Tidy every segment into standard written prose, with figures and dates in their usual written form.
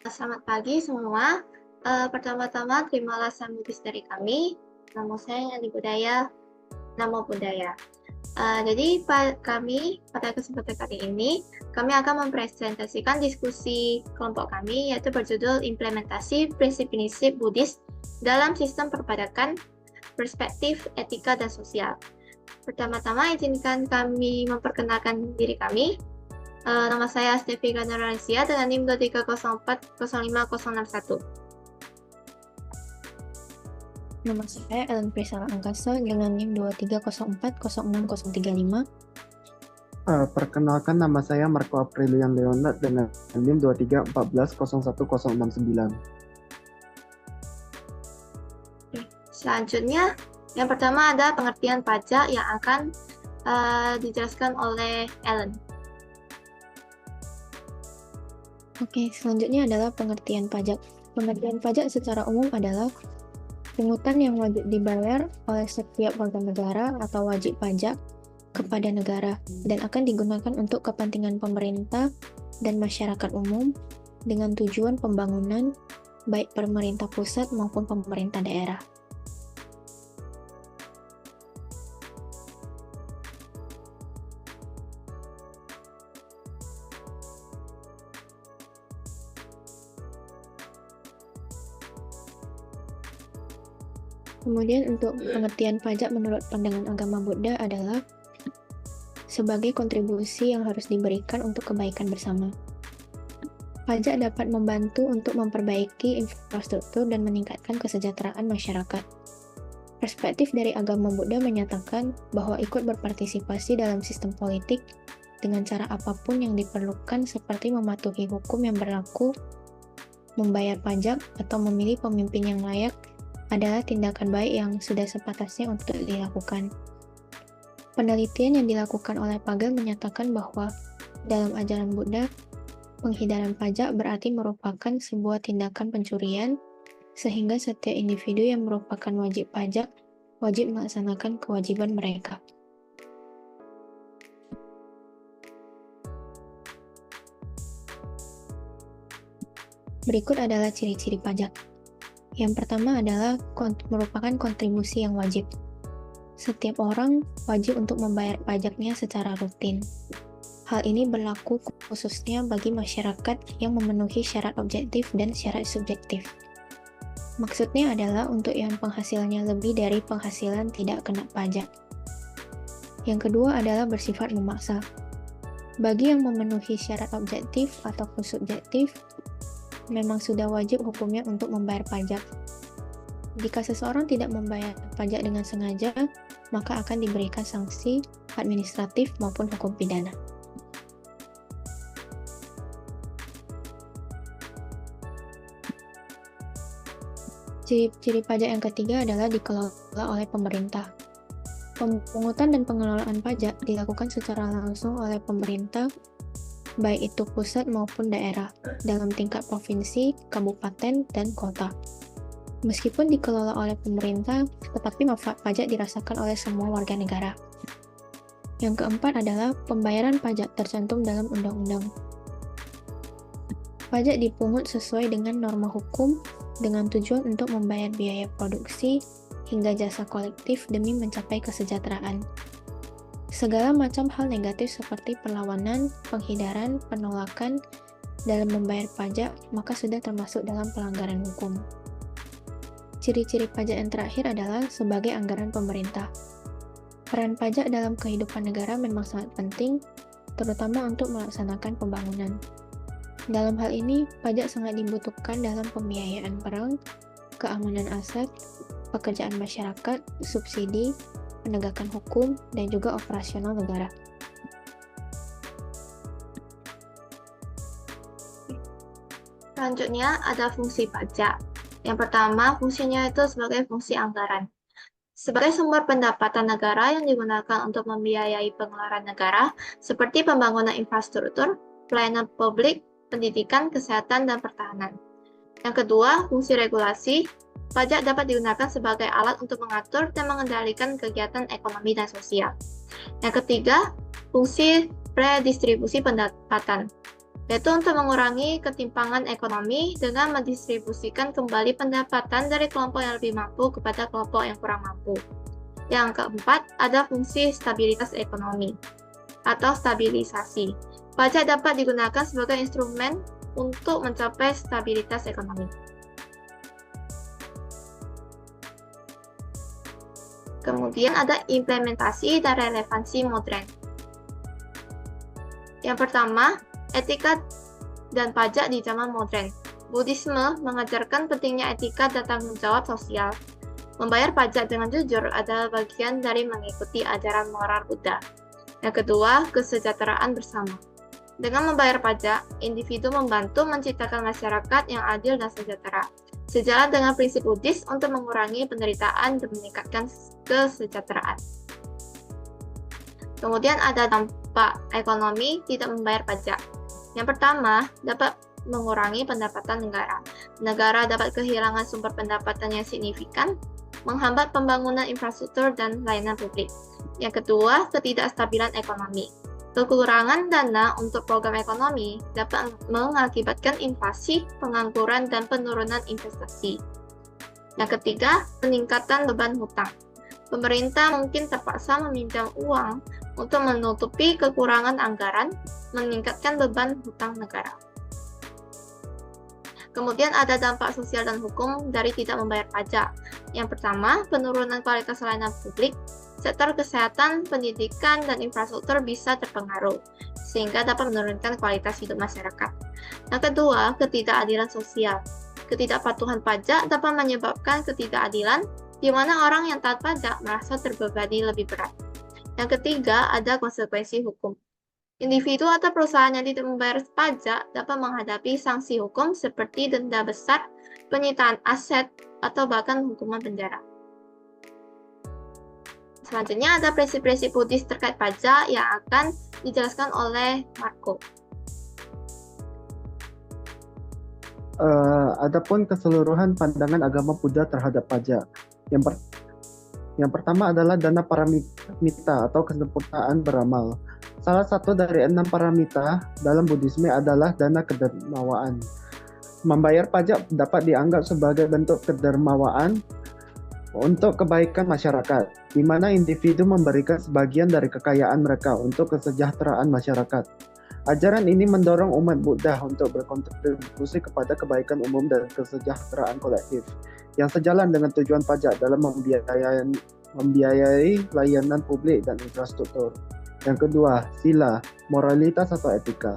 Selamat pagi semua. Pertama-tama terimalah sambutan dari kami. Nama saya Yani Budaya, Nama Budaya. Kami pada kesempatan kali ini, kami akan mempresentasikan diskusi kelompok kami, yaitu berjudul Implementasi Prinsip-Prinsip Buddhis dalam Sistem Perpajakan, Perspektif, Etika, dan Sosial. Pertama-tama, izinkan kami memperkenalkan diri kami. Nama saya Stefi Ganarasia dengan NIM 23040561. Nama saya Ellen Priscilla Angkasa dengan NIM 23040635. Perkenalkan, nama saya Marco Aprilian Leonard dengan NIM 23140169. Selanjutnya, yang pertama ada pengertian pajak yang akan dijelaskan oleh Ellen. Oke, selanjutnya adalah pengertian pajak. Pengertian pajak secara umum adalah pungutan yang wajib dibayar oleh setiap warga negara atau wajib pajak kepada negara dan akan digunakan untuk kepentingan pemerintah dan masyarakat umum dengan tujuan pembangunan baik pemerintah pusat maupun pemerintah daerah. Kemudian untuk pengertian pajak menurut pandangan agama Buddha adalah sebagai kontribusi yang harus diberikan untuk kebaikan bersama. Pajak dapat membantu untuk memperbaiki infrastruktur dan meningkatkan kesejahteraan masyarakat. Perspektif dari agama Buddha menyatakan bahwa ikut berpartisipasi dalam sistem politik dengan cara apapun yang diperlukan seperti mematuhi hukum yang berlaku, membayar pajak, atau memilih pemimpin yang layak adalah tindakan baik yang sudah sepantasnya untuk dilakukan. Penelitian yang dilakukan oleh Pagel menyatakan bahwa dalam ajaran Buddha, penghindaran pajak berarti merupakan sebuah tindakan pencurian, sehingga setiap individu yang merupakan wajib pajak wajib melaksanakan kewajiban mereka. Berikut adalah ciri-ciri pajak. Yang pertama adalah merupakan kontribusi yang wajib. Setiap orang wajib untuk membayar pajaknya secara rutin. Hal ini berlaku khususnya bagi masyarakat yang memenuhi syarat objektif dan syarat subjektif. Maksudnya adalah untuk yang penghasilannya lebih dari penghasilan tidak kena pajak. Yang kedua adalah bersifat memaksa. Bagi yang memenuhi syarat objektif ataupun subjektif, memang sudah wajib hukumnya untuk membayar pajak. Jika seseorang tidak membayar pajak dengan sengaja, maka akan diberikan sanksi administratif maupun hukum pidana. Ciri-ciri pajak yang ketiga adalah dikelola oleh pemerintah. Pemungutan dan pengelolaan pajak dilakukan secara langsung oleh pemerintah, baik itu pusat maupun daerah, dalam tingkat provinsi, kabupaten, dan kota. Meskipun dikelola oleh pemerintah, tetapi manfaat pajak dirasakan oleh semua warga negara. Yang keempat adalah pembayaran pajak tercantum dalam undang-undang. Pajak dipungut sesuai dengan norma hukum dengan tujuan untuk membayar biaya produksi hingga jasa kolektif demi mencapai kesejahteraan. Segala macam hal negatif seperti perlawanan, penghindaran, penolakan dalam membayar pajak maka sudah termasuk dalam pelanggaran hukum. Ciri-ciri pajak yang terakhir adalah sebagai anggaran pemerintah. Peran pajak dalam kehidupan negara memang sangat penting, terutama untuk melaksanakan pembangunan. Dalam hal ini, pajak sangat dibutuhkan dalam pembiayaan perang, keamanan aset, pekerjaan masyarakat, subsidi, penegakan hukum, dan juga operasional negara. Selanjutnya ada fungsi pajak. Yang pertama, fungsinya itu sebagai fungsi anggaran. Sebagai sumber pendapatan negara yang digunakan untuk membiayai pengeluaran negara, seperti pembangunan infrastruktur, pelayanan publik, pendidikan, kesehatan, dan pertahanan. Yang kedua, fungsi regulasi. Pajak dapat digunakan sebagai alat untuk mengatur dan mengendalikan kegiatan ekonomi dan sosial. Yang ketiga, fungsi redistribusi pendapatan. yaitu untuk mengurangi ketimpangan ekonomi dengan mendistribusikan kembali pendapatan dari kelompok yang lebih mampu kepada kelompok yang kurang mampu. Yang keempat, ada fungsi stabilitas ekonomi atau stabilisasi. Pajak dapat digunakan sebagai instrumen untuk mencapai stabilitas ekonomi. Kemudian ada implementasi dan relevansi modern. Yang pertama, etika dan pajak di zaman modern. Buddhisme mengajarkan pentingnya etika dan tanggung jawab sosial. Membayar pajak dengan jujur adalah bagian dari mengikuti ajaran moral Buddha. Yang kedua, kesejahteraan bersama. Dengan membayar pajak, individu membantu menciptakan masyarakat yang adil dan sejahtera. Sejalan dengan prinsip Buddhis untuk mengurangi penderitaan dan meningkatkan kesejahteraan. Kemudian ada dampak ekonomi tidak membayar pajak. Yang pertama, dapat mengurangi pendapatan negara. Negara dapat kehilangan sumber pendapatan yang signifikan, menghambat pembangunan infrastruktur dan layanan publik. Yang kedua, ketidakstabilan ekonomi. Kekurangan dana untuk program ekonomi dapat mengakibatkan inflasi, pengangguran, dan penurunan investasi. Yang ketiga, peningkatan beban hutang. Pemerintah mungkin terpaksa meminjam uang untuk menutupi kekurangan anggaran, meningkatkan beban hutang negara. Kemudian ada dampak sosial dan hukum dari tidak membayar pajak. Yang pertama, penurunan kualitas layanan publik. Sektor kesehatan, pendidikan, dan infrastruktur bisa terpengaruh, sehingga dapat menurunkan kualitas hidup masyarakat. Yang kedua, ketidakadilan sosial. Ketidakpatuhan pajak dapat menyebabkan ketidakadilan, di mana orang yang taat pajak merasa terbebani lebih berat. Yang ketiga, ada konsekuensi hukum. Individu atau perusahaan yang tidak membayar pajak dapat menghadapi sanksi hukum seperti denda besar, penyitaan aset, atau bahkan hukuman penjara. Selanjutnya ada prinsip-prinsip Buddhis terkait pajak yang akan dijelaskan oleh Marco. Adapun keseluruhan pandangan agama Buddha terhadap pajak. Yang pertama adalah dana paramita atau kesempurnaan beramal. Salah satu dari 6 paramita dalam Buddhisme adalah dana kedermawaan. Membayar pajak dapat dianggap sebagai bentuk kedermawaan untuk kebaikan masyarakat, di mana individu memberikan sebagian dari kekayaan mereka untuk kesejahteraan masyarakat. Ajaran ini mendorong umat Buddha untuk berkontribusi kepada kebaikan umum dan kesejahteraan kolektif, yang sejalan dengan tujuan pajak dalam membiayai layanan publik dan infrastruktur. Yang kedua, sila, moralitas atau etika.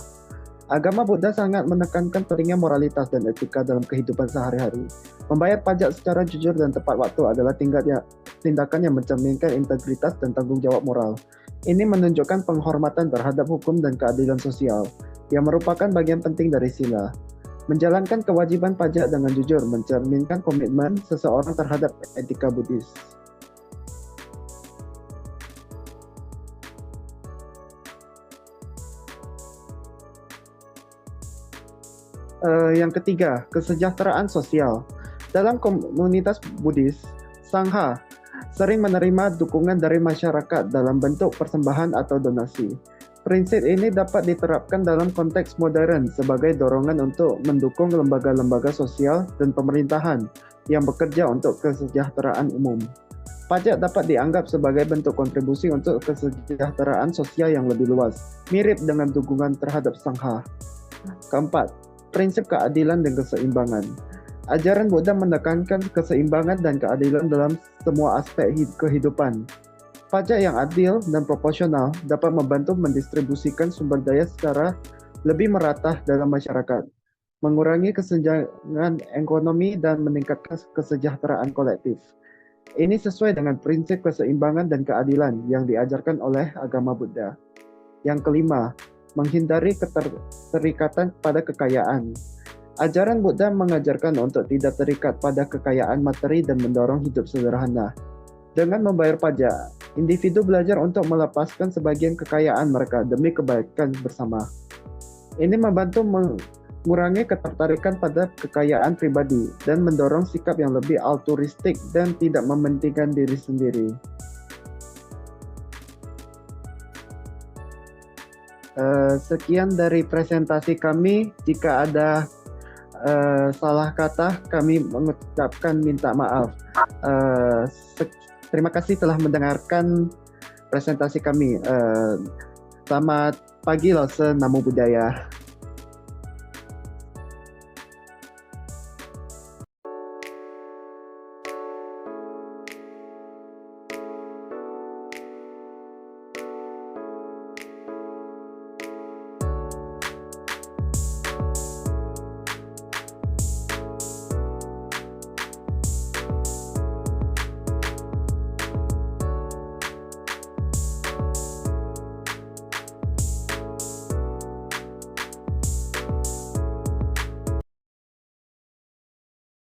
Agama Buddha sangat menekankan pentingnya moralitas dan etika dalam kehidupan sehari-hari. Membayar pajak secara jujur dan tepat waktu adalah tindakan yang mencerminkan integritas dan tanggung jawab moral. Ini menunjukkan penghormatan terhadap hukum dan keadilan sosial, yang merupakan bagian penting dari sila. Menjalankan kewajiban pajak dengan jujur mencerminkan komitmen seseorang terhadap etika Buddhis. Yang ketiga, kesejahteraan sosial. Dalam komunitas Buddhis, Sangha sering menerima dukungan dari masyarakat dalam bentuk persembahan atau donasi. Prinsip ini dapat diterapkan dalam konteks modern sebagai dorongan untuk mendukung lembaga-lembaga sosial dan pemerintahan yang bekerja untuk kesejahteraan umum. Pajak dapat dianggap sebagai bentuk kontribusi untuk kesejahteraan sosial yang lebih luas, mirip dengan dukungan terhadap Sangha. Keempat, prinsip keadilan dan keseimbangan. Ajaran Buddha menekankan keseimbangan dan keadilan dalam semua aspek kehidupan. Pajak yang adil dan proporsional dapat membantu mendistribusikan sumber daya secara lebih merata dalam masyarakat, mengurangi kesenjangan ekonomi dan meningkatkan kesejahteraan kolektif. Ini sesuai dengan prinsip keseimbangan dan keadilan yang diajarkan oleh agama Buddha. Yang kelima, menghindari keterikatan pada kekayaan. Ajaran Buddha mengajarkan untuk tidak terikat pada kekayaan materi dan mendorong hidup sederhana. Dengan membayar pajak, individu belajar untuk melepaskan sebagian kekayaan mereka demi kebaikan bersama. Ini membantu mengurangi ketertarikan pada kekayaan pribadi dan mendorong sikap yang lebih altruistik dan tidak mementingkan diri sendiri. Sekian dari presentasi kami. Jika ada salah kata, kami mengucapkan minta maaf. Terima kasih telah mendengarkan presentasi kami. Selamat pagi, Lose Namo Buddhaya.